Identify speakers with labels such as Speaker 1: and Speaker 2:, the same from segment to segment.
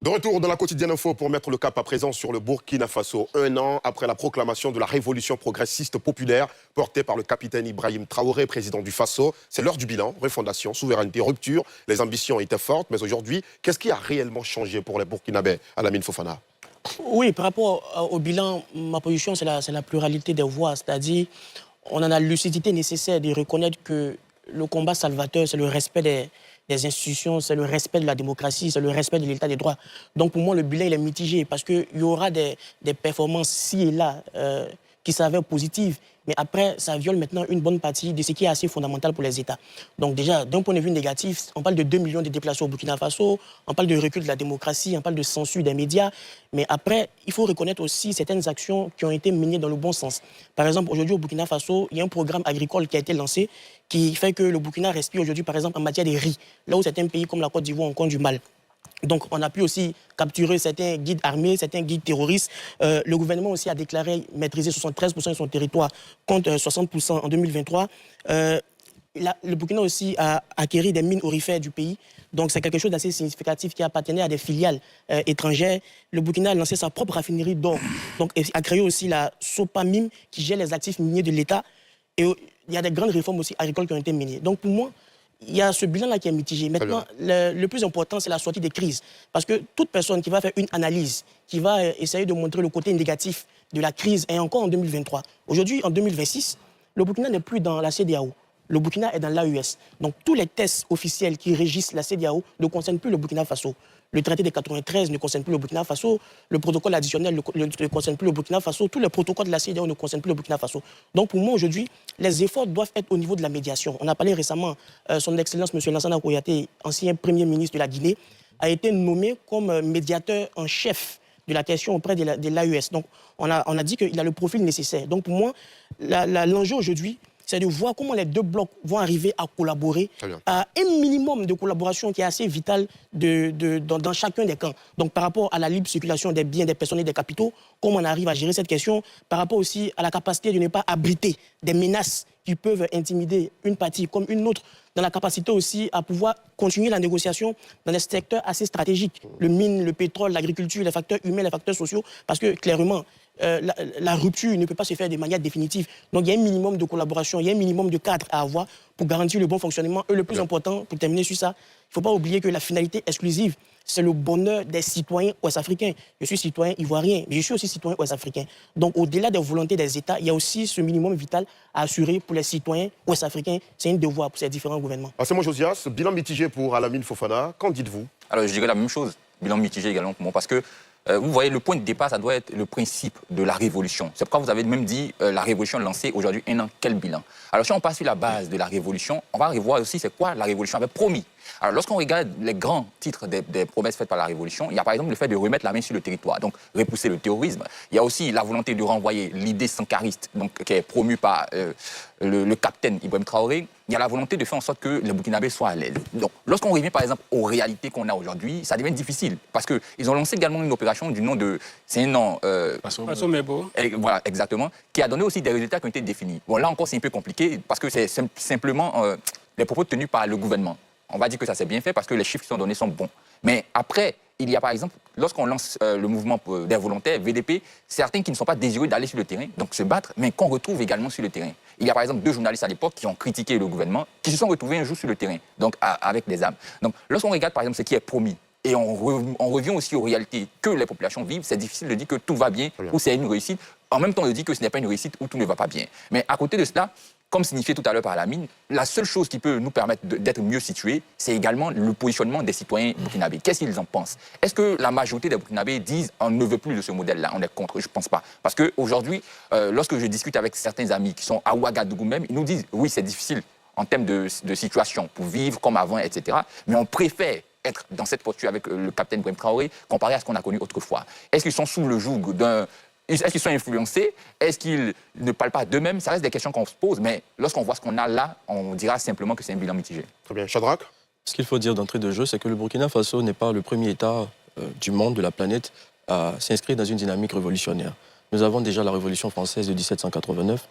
Speaker 1: De retour dans la quotidienne info pour mettre le cap à présent sur le Burkina Faso. 1 an après la proclamation de la révolution progressiste populaire portée par le capitaine Ibrahim Traoré, président du Faso. C'est l'heure du bilan, refondation, souveraineté, rupture. Les ambitions étaient fortes, mais aujourd'hui, qu'est-ce qui a réellement changé pour les Burkinabés, Alamine Fofana?
Speaker 2: Oui, par rapport au bilan, ma position, c'est la pluralité des voix. C'est-à-dire, on a la lucidité nécessaire de reconnaître que le combat salvateur, c'est le respect des institutions, c'est le respect de la démocratie, c'est le respect de l'état des droits. Donc pour moi, le bilan, il est mitigé parce qu'il y aura des performances ci et là qui s'avèrent positives. Mais après, ça viole maintenant une bonne partie de ce qui est assez fondamental pour les États. Donc déjà, d'un point de vue négatif, on parle de 2 millions de déplacés au Burkina Faso, on parle de recul de la démocratie, on parle de censure des médias. Mais après, il faut reconnaître aussi certaines actions qui ont été menées dans le bon sens. Par exemple, aujourd'hui au Burkina Faso, il y a un programme agricole qui a été lancé qui fait que le Burkina respire aujourd'hui, par exemple, en matière de riz, là où certains pays comme la Côte d'Ivoire ont encore du mal. Donc, on a pu aussi capturer certains guides armés, certains guides terroristes. Le gouvernement aussi a déclaré maîtriser 73% de son territoire contre 60% en 2023. Le Burkina aussi a acquis des mines aurifères du pays. Donc, c'est quelque chose d'assez significatif qui appartenait à des filiales étrangères. Le Burkina a lancé sa propre raffinerie d'or. Donc, il a créé aussi la Sopamim qui gère les actifs miniers de l'État. Et il y a des grandes réformes aussi agricoles qui ont été menées. Donc, pour moi, il y a ce bilan-là qui est mitigé. Maintenant, le plus important, c'est la sortie des crises. Parce que toute personne qui va faire une analyse, qui va essayer de montrer le côté négatif de la crise, et encore en 2023. Aujourd'hui, en 2026, le Burkina n'est plus dans la CEDEAO. Le Burkina est dans l'AES. Donc, tous les tests officiels qui régissent la CEDEAO ne concernent plus le Burkina Faso. Le traité de 93 ne concerne plus le Burkina Faso. Le protocole additionnel ne concerne plus le Burkina Faso. Tous les protocoles de la CEDEAO ne concernent plus le Burkina Faso. Donc, pour moi, aujourd'hui, les efforts doivent être au niveau de la médiation. On a parlé récemment, son Excellence, M. Lansana Kouyaté, ancien Premier ministre de la Guinée, a été nommé comme médiateur en chef de la question auprès de l'AES. Donc, on a dit qu'il a le profil nécessaire. Donc, pour moi, l'enjeu aujourd'hui, c'est de voir comment les deux blocs vont arriver à collaborer à un minimum de collaboration qui est assez vital dans chacun des camps. Donc par rapport à la libre circulation des biens, des personnes et des capitaux, comment on arrive à gérer cette question, par rapport aussi à la capacité de ne pas abriter des menaces qui peuvent intimider une partie comme une autre, dans la capacité aussi à pouvoir continuer la négociation dans des secteurs assez stratégiques, le mine, le pétrole, l'agriculture, les facteurs humains, les facteurs sociaux, parce que clairement, la rupture ne peut pas se faire de manière définitive. Donc il y a un minimum de collaboration, il y a un minimum de cadre à avoir pour garantir le bon fonctionnement. Et le plus important, pour terminer sur ça, il ne faut pas oublier que la finalité exclusive, c'est le bonheur des citoyens ouest-africains. Je suis citoyen ivoirien, mais je suis aussi citoyen ouest-africain. Donc au-delà des volontés des États, il y a aussi ce minimum vital à assurer pour les citoyens ouest-africains. C'est un devoir pour ces différents gouvernements.
Speaker 1: C'est moi Josias, bilan mitigé pour Alamine Fofana. Qu'en dites-vous?
Speaker 3: Alors je dirais la même chose, bilan mitigé également pour moi, parce que vous voyez, le point de départ, ça doit être le principe de la révolution. C'est pourquoi vous avez même dit la révolution lancée aujourd'hui, 1 an, quel bilan? Alors si on passe sur la base de la révolution, on va revoir aussi c'est quoi la révolution avait promis. Alors lorsqu'on regarde les grands titres des promesses faites par la révolution, il y a par exemple le fait de remettre la main sur le territoire, donc repousser le terrorisme. Il y a aussi la volonté de renvoyer l'idée sankariste, donc qui est promue par le capitaine Ibrahim Traoré. Il y a la volonté de faire en sorte que les Burkinabés soient à l'aise. Donc, lorsqu'on revient par exemple aux réalités qu'on a aujourd'hui, ça devient difficile parce qu'ils ont lancé également une opération du nom de... C'est un nom...
Speaker 4: Faso Mebo.
Speaker 3: Voilà, exactement, qui a donné aussi des résultats qui ont été définis. Bon, là encore, c'est un peu compliqué parce que c'est simplement les propos tenus par le gouvernement. On va dire que ça s'est bien fait parce que les chiffres qui sont donnés sont bons. Mais après, il y a par exemple, lorsqu'on lance le mouvement des volontaires, VDP, certains qui ne sont pas désireux d'aller sur le terrain, donc se battre, mais qu'on retrouve également sur le terrain. Il y a par exemple 2 journalistes à l'époque qui ont critiqué le gouvernement, qui se sont retrouvés un jour sur le terrain, donc avec des armes. Donc lorsqu'on regarde par exemple ce qui est promis, et on revient aussi aux réalités que les populations vivent, c'est difficile de dire que tout va bien ou c'est une réussite. En même temps, on dit que ce n'est pas une réussite ou tout ne va pas bien. Mais à côté de cela, comme signifié tout à l'heure par Alamine, la seule chose qui peut nous permettre d'être mieux situés, c'est également le positionnement des citoyens burkinabés. Qu'est-ce qu'ils en pensent? Est-ce que la majorité des burkinabés disent on ne veut plus de ce modèle-là, on est contre? Je ne pense pas. Parce qu'aujourd'hui, lorsque je discute avec certains amis qui sont à Ouagadougou même, ils nous disent oui, c'est difficile en termes de situation pour vivre comme avant, etc. Mais on préfère être dans cette posture avec le capitaine Ibrahim Traoré comparé à ce qu'on a connu autrefois. Est-ce qu'ils sont sous le joug d'un... Est-ce qu'ils sont influencés? Est-ce qu'ils ne parlent pas d'eux-mêmes? Ça reste des questions qu'on se pose, mais lorsqu'on voit ce qu'on a là, on dira simplement que c'est un bilan mitigé.
Speaker 1: Très bien. Shadrach?
Speaker 5: Ce qu'il faut dire d'entrée de jeu, c'est que le Burkina Faso n'est pas le premier État du monde, de la planète, à s'inscrire dans une dynamique révolutionnaire. Nous avons déjà la Révolution française de 1789,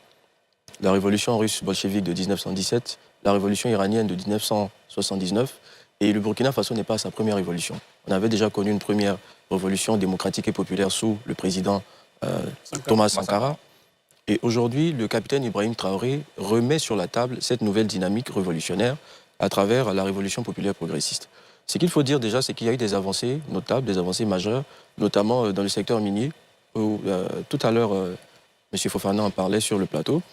Speaker 5: la Révolution russe bolchevique de 1917, la Révolution iranienne de 1979, Et le Burkina Faso n'est pas sa première révolution. On avait déjà connu une première révolution démocratique et populaire sous le président Thomas Sankara. Et aujourd'hui, le capitaine Ibrahim Traoré remet sur la table cette nouvelle dynamique révolutionnaire à travers la révolution populaire progressiste. Ce qu'il faut dire déjà, c'est qu'il y a eu des avancées notables, des avancées majeures, notamment dans le secteur minier, où tout à l'heure, M. Fofana en parlait sur le plateau.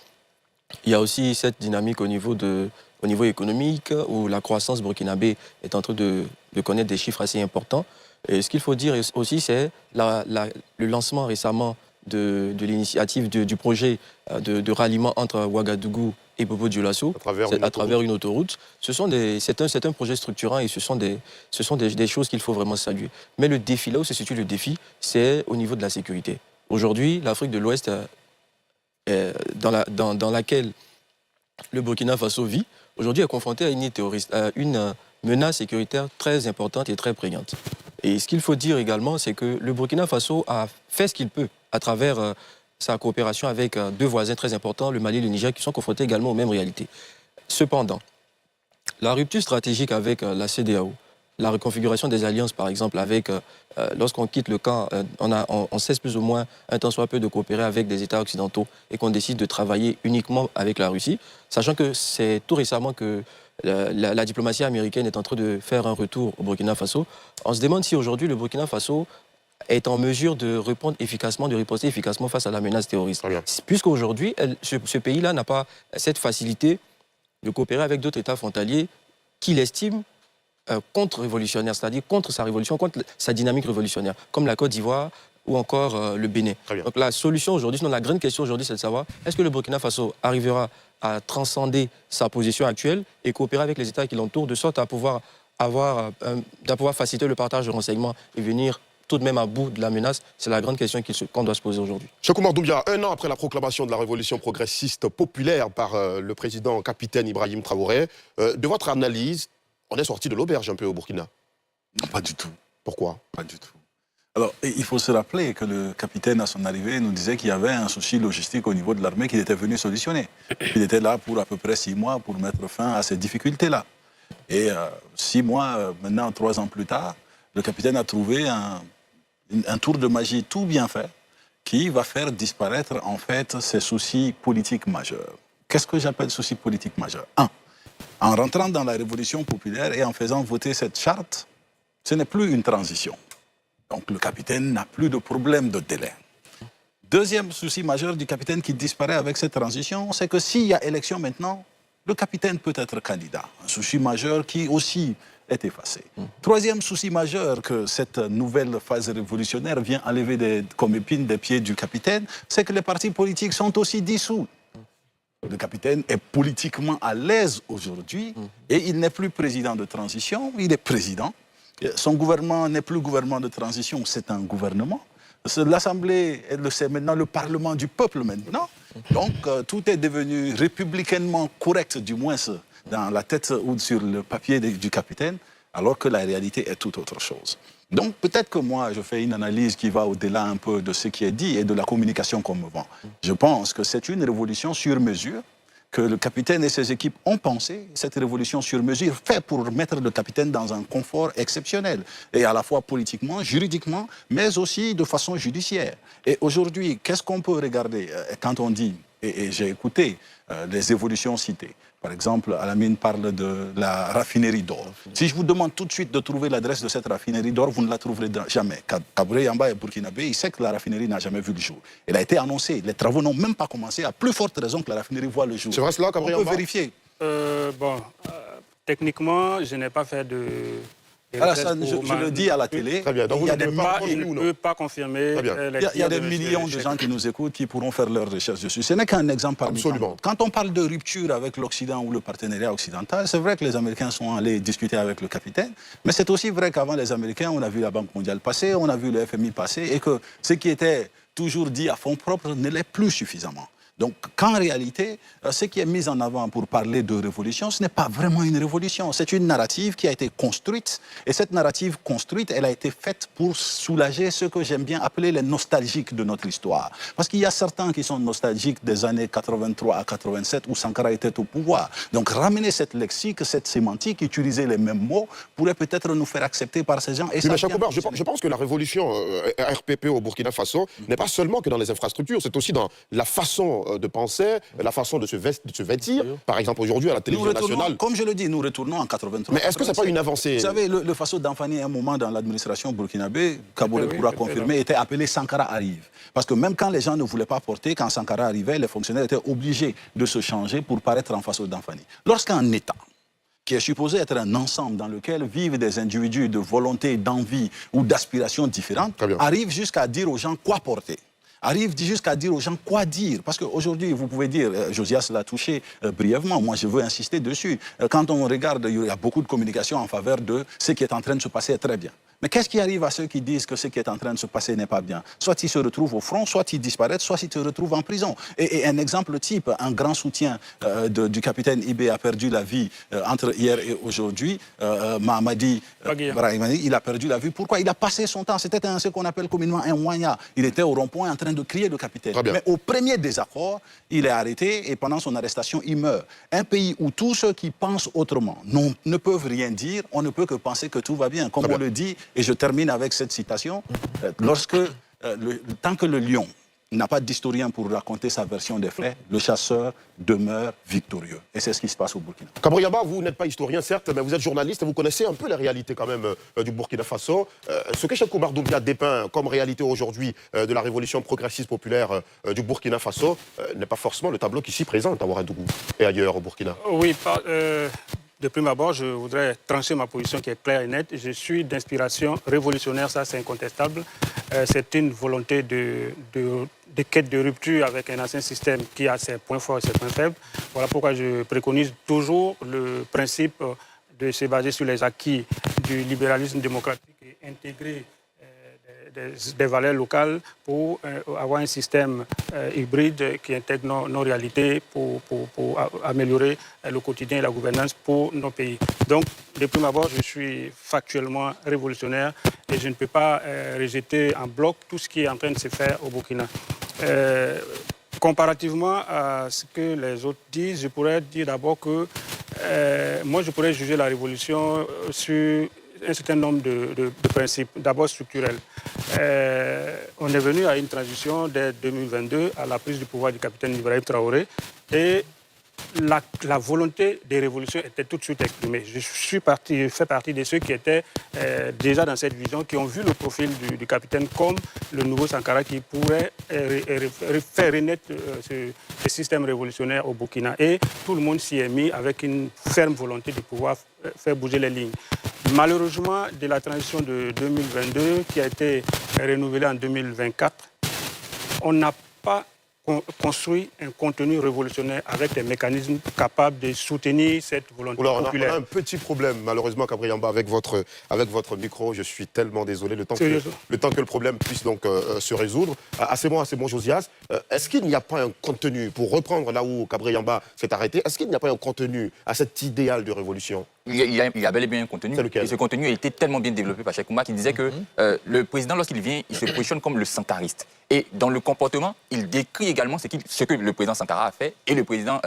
Speaker 5: Il y a aussi cette dynamique au niveau économique, où la croissance burkinabé est en train de connaître des chiffres assez importants. Et ce qu'il faut dire aussi, c'est le lancement récemment de l'initiative du projet de ralliement entre Ouagadougou et Bobo-Dioulasso à travers une autoroute. C'est un projet structurant et ce sont des choses qu'il faut vraiment saluer. Mais le défi, là où se situe le défi, c'est au niveau de la sécurité. Aujourd'hui, l'Afrique de l'Ouest, dans laquelle le Burkina Faso vit, aujourd'hui est confronté à une menace sécuritaire très importante et très prégnante. Et ce qu'il faut dire également, c'est que le Burkina Faso a fait ce qu'il peut à travers sa coopération avec deux voisins très importants, le Mali et le Niger, qui sont confrontés également aux mêmes réalités. Cependant, la rupture stratégique avec la CEDEAO, la reconfiguration des alliances, par exemple, lorsqu'on quitte le camp, on cesse plus ou moins un temps soit peu de coopérer avec des États occidentaux et qu'on décide de travailler uniquement avec la Russie, sachant que c'est tout récemment que la diplomatie américaine est en train de faire un retour au Burkina Faso. On se demande si aujourd'hui le Burkina Faso est en mesure de répondre efficacement, de riposter efficacement face à la menace terroriste. Puisqu'aujourd'hui, ce pays-là n'a pas cette facilité de coopérer avec d'autres États frontaliers qu'il estime contre-révolutionnaire, c'est-à-dire contre sa révolution, contre sa dynamique révolutionnaire, comme la Côte d'Ivoire ou encore le Bénin. Donc la solution aujourd'hui, sinon la grande question aujourd'hui, c'est de savoir est-ce que le Burkina Faso arrivera à transcender sa position actuelle et coopérer avec les États qui l'entourent de sorte à pouvoir faciliter le partage de renseignements et venir tout de même à bout de la menace. C'est la grande question qu'on doit se poser aujourd'hui.
Speaker 1: Cheikh Oumar Doumbia, un an après la proclamation de la révolution progressiste populaire par le président capitaine Ibrahim Traoré, de votre analyse, on est sorti de l'auberge un peu au Burkina?
Speaker 4: Non, pas du tout.
Speaker 1: Pourquoi?
Speaker 4: Pas du tout. Alors, il faut se rappeler que le capitaine, à son arrivée, nous disait qu'il y avait un souci logistique au niveau de l'armée qu'il était venu solutionner. Il était là pour à peu près 6 mois pour mettre fin à ces difficultés-là. Et 6 mois, maintenant 3 ans plus tard, le capitaine a trouvé un tour de magie tout bien fait qui va faire disparaître en fait ces soucis politiques majeurs. Qu'est-ce que j'appelle soucis politiques majeurs? 1. En rentrant dans la révolution populaire et en faisant voter cette charte, ce n'est plus une transition. Donc le capitaine n'a plus de problème de délai. Deuxième souci majeur du capitaine qui disparaît avec cette transition, c'est que s'il y a élection maintenant, le capitaine peut être candidat. Un souci majeur qui aussi est effacé. Troisième souci majeur que cette nouvelle phase révolutionnaire vient enlever comme épine des pieds du capitaine, c'est que les partis politiques sont aussi dissous. Le capitaine est politiquement à l'aise aujourd'hui et il n'est plus président de transition, il est président. Son gouvernement n'est plus gouvernement de transition, c'est un gouvernement. L'Assemblée, c'est maintenant le Parlement du peuple maintenant. Donc tout est devenu républicainement correct, du moins dans la tête ou sur le papier du capitaine, alors que la réalité est tout autre chose. Donc peut-être que moi, je fais une analyse qui va au-delà un peu de ce qui est dit et de la communication qu'on me vend. Je pense que c'est une révolution sur mesure, que le capitaine et ses équipes ont pensé, cette révolution sur mesure, faite pour mettre le capitaine dans un confort exceptionnel, et à la fois politiquement, juridiquement, mais aussi de façon judiciaire. Et aujourd'hui, qu'est-ce qu'on peut regarder quand on dit, et j'ai écouté les évolutions citées, par exemple, Alamine parle de la raffinerie d'or. Si je vous demande tout de suite de trouver l'adresse de cette raffinerie d'or, vous ne la trouverez jamais. Kabré Yamba est burkinabé, il sait que la raffinerie n'a jamais vu le jour. Elle a été annoncée, les travaux n'ont même pas commencé, à plus forte raison que la raffinerie voit le jour.
Speaker 1: C'est vrai cela, Kabré Yamba?
Speaker 4: On peut vérifier.
Speaker 6: Techniquement, je n'ai pas fait de...
Speaker 4: Alassane, je le dis à la télé.
Speaker 1: Très bien. Donc
Speaker 6: il ne peut pas confirmer.
Speaker 4: Il y a des millions de gens qui nous écoutent qui pourront faire leurs recherches dessus. Ce n'est qu'un exemple parmi
Speaker 1: Absolument.
Speaker 4: Quand on parle de rupture avec l'Occident ou le partenariat occidental, c'est vrai que les Américains sont allés discuter avec le capitaine, mais c'est aussi vrai qu'avant les Américains, on a vu la Banque mondiale passer, on a vu le FMI passer, et que ce qui était toujours dit à fond propre ne l'est plus suffisamment. Donc, qu'en réalité, ce qui est mis en avant pour parler de révolution, ce n'est pas vraiment une révolution. C'est une narrative qui a été construite. Et cette narrative construite, elle a été faite pour soulager ceux que j'aime bien appeler les nostalgiques de notre histoire. Parce qu'il y a certains qui sont nostalgiques des années 83 à 87 où Sankara était au pouvoir. Donc, ramener cette lexique, cette sémantique, utiliser les mêmes mots, pourrait peut-être nous faire accepter par ces gens. Et
Speaker 1: oui, mais Chakoubar, je pense que la révolution RPP au Burkina Faso n'est pas seulement que dans les infrastructures, c'est aussi dans la façon de penser, la façon de se vêtir. Par exemple, aujourd'hui, à la télévision nationale...
Speaker 4: Comme je le dis, nous retournons en 83.
Speaker 1: Mais est-ce que ce n'est pas une avancée?
Speaker 4: Vous savez, le Faso d'Anfani, à un moment dans l'administration burkinabé, Kaboré pourra confirmer, était appelé Sankara arrive. Parce que même quand les gens ne voulaient pas porter, quand Sankara arrivait, les fonctionnaires étaient obligés de se changer pour paraître en Faso d'Anfani. Lorsqu'un État, qui est supposé être un ensemble dans lequel vivent des individus de volonté, d'envie ou d'aspirations différentes, arrive jusqu'à dire aux gens quoi porter. Arrive jusqu'à dire aux gens quoi dire. Parce qu'aujourd'hui, vous pouvez dire, Josias l'a touché brièvement, moi je veux insister dessus. Quand on regarde, il y a beaucoup de communication en faveur de ce qui est en train de se passer très bien. Mais qu'est-ce qui arrive à ceux qui disent que ce qui est en train de se passer n'est pas bien? Soit ils se retrouvent au front, soit ils disparaissent, soit ils se retrouvent en prison. Et un exemple type, un grand soutien du capitaine Ibé a perdu la vie entre hier et aujourd'hui. Mahamadi Brahimani, il a perdu la vie. Pourquoi? Il a passé son temps. C'était ce qu'on appelle communément un wanya. Il était au rond-point en train de crier le capitaine. Mais au premier désaccord, il est arrêté et pendant son arrestation, il meurt. Un pays où tous ceux qui pensent autrement ne peuvent rien dire, on ne peut que penser que tout va bien. Comme on le dit, et je termine avec cette citation, tant que le lion n'a pas d'historien pour raconter sa version des faits, le chasseur demeure victorieux. Et c'est ce qui se passe au Burkina.
Speaker 1: Kabri Yaba, vous n'êtes pas historien, certes, mais vous êtes journaliste et vous connaissez un peu la réalité quand même du Burkina Faso. Ce que Chakoubar Doumbia dépeint comme réalité aujourd'hui de la révolution progressiste populaire du Burkina Faso n'est pas forcément le tableau qui s'y présente à Ouagadougou et ailleurs au Burkina.
Speaker 6: Oui, de prime abord, je voudrais trancher ma position qui est claire et nette. Je suis d'inspiration révolutionnaire, ça c'est incontestable. C'est une volonté de quête de rupture avec un ancien système qui a ses points forts et ses points faibles. Voilà pourquoi je préconise toujours le principe de se baser sur les acquis du libéralisme démocratique et intégrer des valeurs locales pour avoir un système hybride qui intègre nos réalités pour améliorer le quotidien et la gouvernance pour nos pays. Donc, de prime abord, je suis factuellement révolutionnaire et je ne peux pas rejeter en bloc tout ce qui est en train de se faire au Burkina. Comparativement à ce que les autres disent, je pourrais dire d'abord que moi, je pourrais juger la révolution sur un certain nombre de principes, d'abord structurels. On est venu à une transition dès 2022 à la prise du pouvoir du capitaine Ibrahim Traoré et la volonté des révolutions était tout de suite exprimée. Je fais partie de ceux qui étaient déjà dans cette vision, qui ont vu le profil du capitaine comme le nouveau Sankara qui pourrait faire renaître ce système révolutionnaire au Burkina. Et tout le monde s'y est mis avec une ferme volonté de pouvoir faire bouger les lignes. Malheureusement, de la transition de 2022, qui a été renouvelée en 2024, on n'a pas construit un contenu révolutionnaire avec des mécanismes capables de soutenir cette volonté populaire.
Speaker 1: On a un petit problème, malheureusement, Kabri Yaba, avec votre micro. Je suis tellement désolé. Le temps que le problème puisse donc se résoudre. Assez bon, Josias. Est-ce qu'il n'y a pas un contenu, pour reprendre là où Kabri Yaba s'est arrêté, est-ce qu'il n'y a pas un contenu à cet idéal de révolution?
Speaker 3: Il y a bel et bien un contenu. Et ce contenu a été tellement bien développé par Cheikh Oumar qui disait que le président, lorsqu'il vient, il se positionne comme le sankariste. Et dans le comportement, il décrit également ce que le président Sankara a fait et le président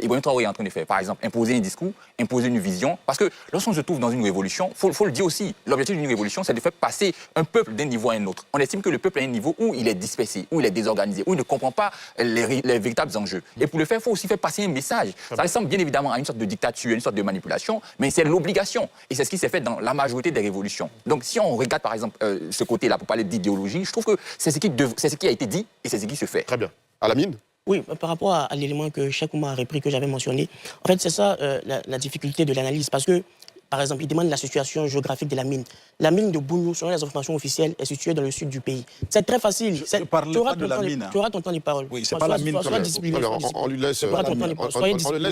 Speaker 3: Ibrahim Traoré est en train de faire. Par exemple, imposer un discours, imposer une vision. Parce que lorsqu'on se trouve dans une révolution, il faut le dire aussi, l'objectif d'une révolution, c'est de faire passer un peuple d'un niveau à un autre. On estime que le peuple est à un niveau où il est dispersé, où il est désorganisé, où il ne comprend pas les véritables enjeux. Et pour le faire, il faut aussi faire passer un message. Ça ressemble bien évidemment à une sorte de dictature, une sorte de manipulation, mais c'est l'obligation. Et c'est ce qui s'est fait dans la majorité des révolutions. Donc si on regarde par exemple ce côté-là, pour parler d'idéologie, je trouve que c'est ce qui a été dit et c'est ce qui se fait.
Speaker 1: Très bien. Alamine?
Speaker 2: Oui, par rapport à l'élément que Cheikh Oumar a repris, que j'avais mentionné, en fait c'est ça la difficulté de l'analyse, parce que par exemple, il demande la situation géographique de la mine. La mine de Bougnou, selon les informations officielles, est située dans le sud du pays. C'est très facile.
Speaker 4: Je ne parle pas de la mine.
Speaker 2: Tu auras ton temps de parole.
Speaker 4: Oui, c'est pas la mine.
Speaker 1: On lui laisse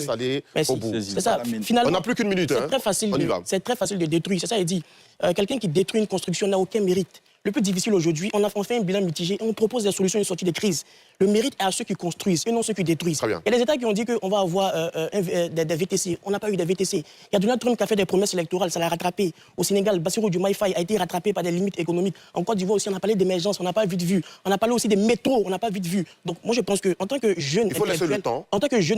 Speaker 1: aller au bout.
Speaker 2: C'est ça. Finalement,
Speaker 1: on n'a plus qu'une minute.
Speaker 2: C'est très facile. C'est très facile de détruire. C'est ça, il dit. Quelqu'un qui détruit une construction n'a aucun mérite. le plus difficile aujourd'hui, on fait un bilan mitigé et on propose des solutions et une sortie de crise. Le mérite est à ceux qui construisent et non ceux qui détruisent.
Speaker 1: Très bien.
Speaker 2: Il y a des États qui ont dit qu'on va avoir des VTC. On n'a pas eu des VTC. Il y a Donald Trump qui a fait des promesses électorales, ça l'a rattrapé. Au Sénégal, Bassirou Diomaye Faye a été rattrapé par des limites économiques. En Côte d'Ivoire aussi, on a parlé d'émergence, on n'a pas vite vu. On a parlé aussi des métros, on n'a pas vite vu. Donc moi je pense qu'en tant que jeune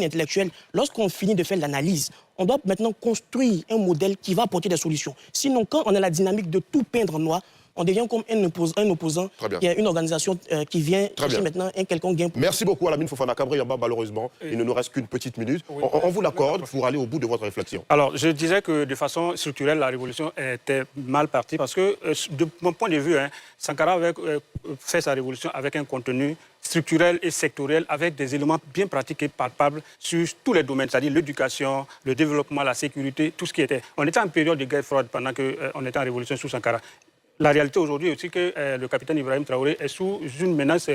Speaker 2: intellectuel, lorsqu'on finit de faire l'analyse, on doit maintenant construire un modèle qui va apporter des solutions. Sinon, quand on a la dynamique de tout peindre en noir, on devient comme un opposant qui a une organisation qui vient chercher maintenant un quelconque gain.
Speaker 1: Merci beaucoup à Lamine Fofana Kabré-Yamba. Malheureusement, il ne nous reste qu'une petite minute. On vous l'accorde pour aller au bout de votre réflexion.
Speaker 6: Alors, je disais que de façon structurelle, la révolution était mal partie parce que, de mon point de vue, Sankara avait fait sa révolution avec un contenu structurel et sectoriel, avec des éléments bien pratiques et palpables sur tous les domaines, c'est-à-dire l'éducation, le développement, la sécurité, tout ce qui était. On était en période de guerre froide pendant qu'on était en révolution sous Sankara. La réalité aujourd'hui aussi que le capitaine Ibrahim Traoré est sous une menace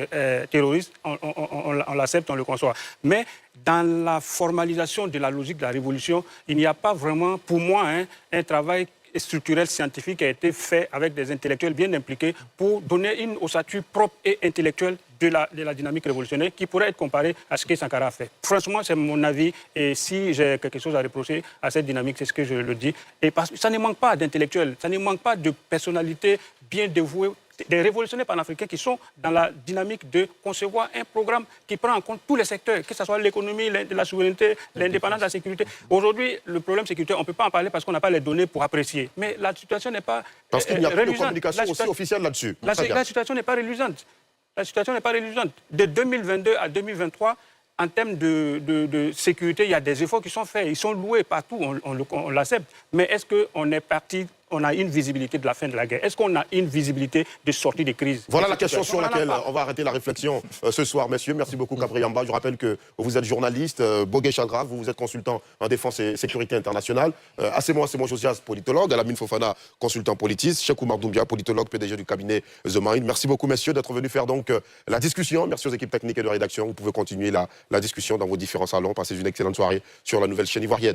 Speaker 6: terroriste, on l'accepte, on le conçoit. Mais dans la formalisation de la logique de la révolution, il n'y a pas vraiment, pour moi, un travail structurel scientifique qui a été fait avec des intellectuels bien impliqués pour donner une ossature propre et intellectuelle de la dynamique révolutionnaire qui pourrait être comparée à ce que Sankara a fait. Franchement, c'est mon avis et si j'ai quelque chose à reprocher à cette dynamique, c'est ce que je le dis. Et parce que ça ne manque pas d'intellectuels, ça ne manque pas de personnalités bien dévouées, des révolutionnaires panafricains qui sont dans la dynamique de concevoir un programme qui prend en compte tous les secteurs, que ce soit l'économie, la souveraineté, l'indépendance, la sécurité. Aujourd'hui, le problème sécuritaire, on ne peut pas en parler parce qu'on n'a pas les données pour apprécier. Mais la situation n'est pas
Speaker 1: parce qu'il n'y a plus de communication aussi officielle là-dessus.
Speaker 6: La situation n'est pas reluisante. La situation n'est pas reluisante. De 2022 à 2023, en termes de sécurité, il y a des efforts qui sont faits. Ils sont loués partout, on l'accepte. Mais est-ce qu'on est parti, on a une visibilité de la fin de la guerre? Est-ce qu'on a une visibilité de sortie des crises?
Speaker 1: Voilà la question sur laquelle on va arrêter la réflexion ce soir, messieurs. Merci beaucoup, Kabré-Yamba. Je rappelle que vous êtes journaliste, Bogué Chagrave, vous êtes consultant en défense et sécurité internationale. Asemo Josias, politologue, Lamine Fofana, consultant politiste, Cheikh Oumar Doumbia, politologue, PDG du cabinet The Mind. Merci beaucoup, messieurs, d'être venus faire donc la discussion. Merci aux équipes techniques et de rédaction. Vous pouvez continuer la discussion dans vos différents salons. Passez une excellente soirée sur la nouvelle chaîne ivoirienne.